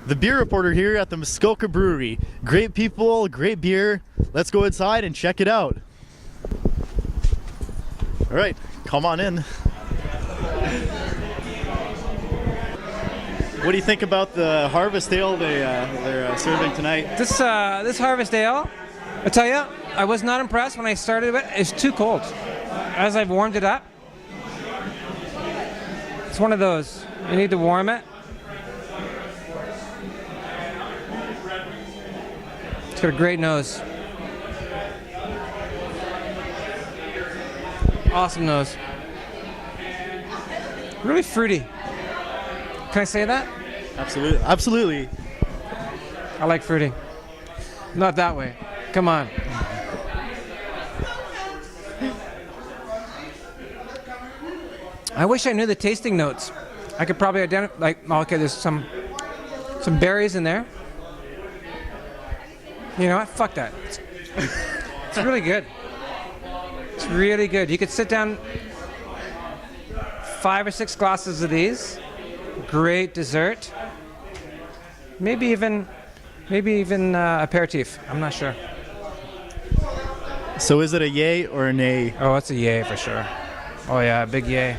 the beer reporter here at the Muskoka Brewery. Great people, great beer. Let's go inside and check it out. All right, come on in. What do you think about the Harvest Ale they're serving tonight? This Harvest Ale, I tell you, I was not impressed when I started it. It's too cold. As I've warmed it up, it's one of those. You need to warm it. It's got a great nose. Awesome nose. Really fruity. Can I say that? Absolutely. Absolutely. I like fruity. Not that way. Come on. I wish I knew the tasting notes. I could probably identify, like, okay, there's some berries in there. You know what? Fuck that. It's really good. It's really good. You could sit down 5 or 6 glasses of these. Great dessert. Maybe even aperitif. I'm not sure. So is it a yay or a nay? Oh, it's a yay for sure. Oh yeah, big yay.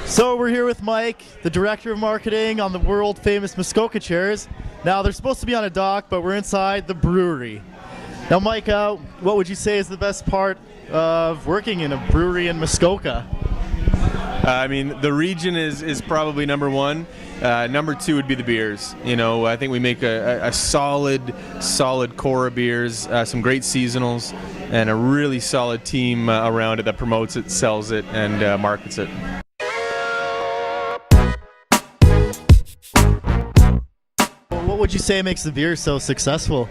So we're here with Mike, the director of marketing on the world famous Muskoka chairs. Now they're supposed to be on a dock, but we're inside the brewery. Now Mike, what would you say is the best part of working in a brewery in Muskoka? I mean, the region is probably number one. Number two would be the beers. You know, I think we make a solid core of beers, some great seasonals, and a really solid team around it that promotes it, sells it, and markets it. What would you say makes the beer so successful?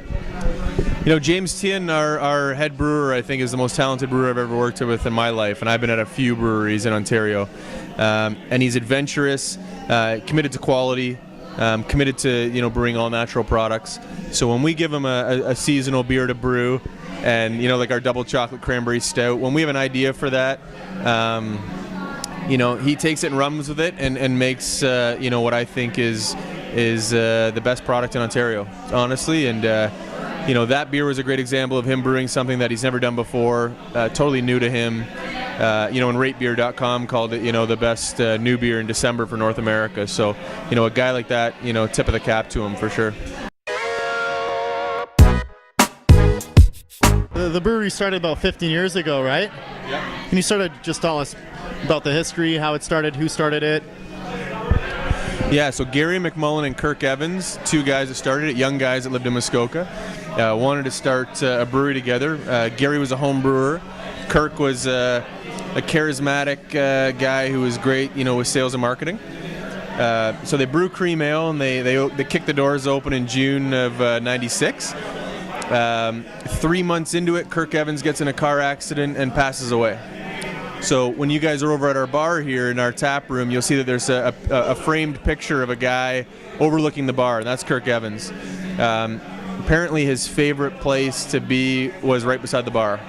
You know, James Tien, our head brewer, I think is the most talented brewer I've ever worked with in my life, and I've been at a few breweries in Ontario. And he's adventurous, committed to quality, committed to brewing all natural products. So when we give him a seasonal beer to brew, and like our double chocolate cranberry stout, when we have an idea for that, he takes it and runs with it and makes what I think is the best product in Ontario, honestly. And that beer was a great example of him brewing something that he's never done before, totally new to him. And ratebeer.com called it, the best new beer in December for North America. So, a guy like that, tip of the cap to him for sure. The brewery started about 15 years ago, right? Yeah. Can you sort of just tell us about the history, how it started, who started it? Yeah, so Gary McMullen and Kirk Evans, two guys that started it, young guys that lived in Muskoka, wanted to start a brewery together. Gary was a home brewer. Kirk was a charismatic guy who was great, with sales and marketing. So they brew cream ale, and they kicked the doors open in June of '96. 3 months into it, Kirk Evans gets in a car accident and passes away. So when you guys are over at our bar here in our tap room, you'll see that there's a framed picture of a guy overlooking the bar, and that's Kirk Evans. Apparently his favorite place to be was right beside the bar.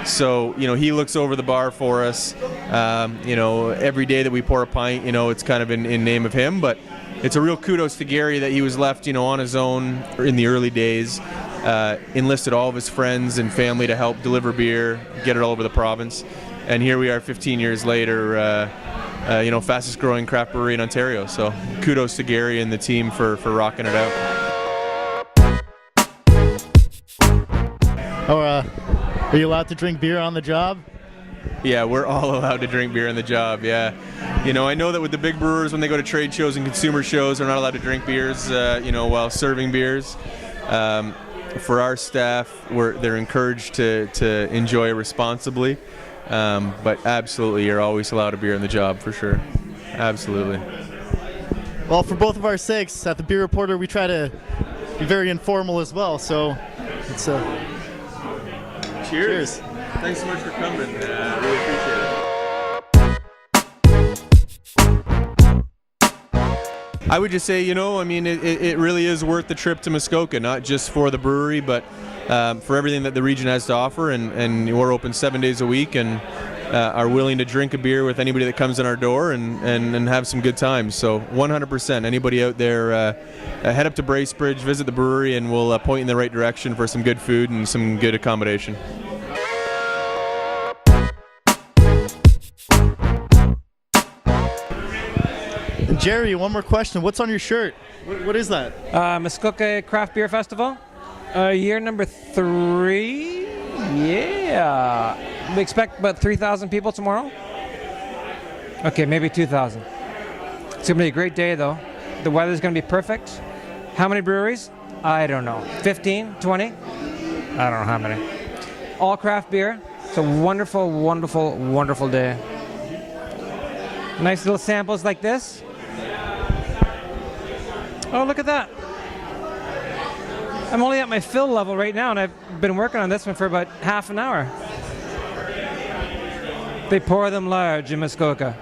So, he looks over the bar for us. Every day that we pour a pint, it's kind of in name of him. But it's a real kudos to Gary that he was left, on his own in the early days. Enlisted all of his friends and family to help deliver beer, get it all over the province. And here we are 15 years later, fastest growing craft brewery in Ontario. So kudos to Gary and the team for rocking it out. Are you allowed to drink beer on the job? Yeah, we're all allowed to drink beer on the job, yeah. I know that with the big brewers, when they go to trade shows and consumer shows, they're not allowed to drink beers, while serving beers. For our staff, they're encouraged to enjoy responsibly. But absolutely, you're always allowed a beer on the job, for sure. Absolutely. Well, for both of our sakes, at the Beer Reporter, we try to be very informal as well, so it's Cheers. Thanks so much for coming. Really appreciate it. I would just say, it really is worth the trip to Muskoka, not just for the brewery, but for everything that the region has to offer. And we're open 7 days a week, and are willing to drink a beer with anybody that comes in our door and have some good times. So 100%, anybody out there, head up to Bracebridge, visit the brewery, and we'll point you in the right direction for some good food and some good accommodation. And Jerry, one more question. What's on your shirt? What is that? Muskoka Craft Beer Festival, year number 3. Yeah. We expect about 3,000 people tomorrow. Okay, maybe 2,000. It's going to be a great day, though. The weather's going to be perfect. How many breweries? I don't know. 15, 20? I don't know how many. All craft beer. It's a wonderful, wonderful, wonderful day. Nice little samples like this. Oh, look at that. I'm only at my fill level right now, and I've been working on this one for about half an hour. They pour them large in Muskoka.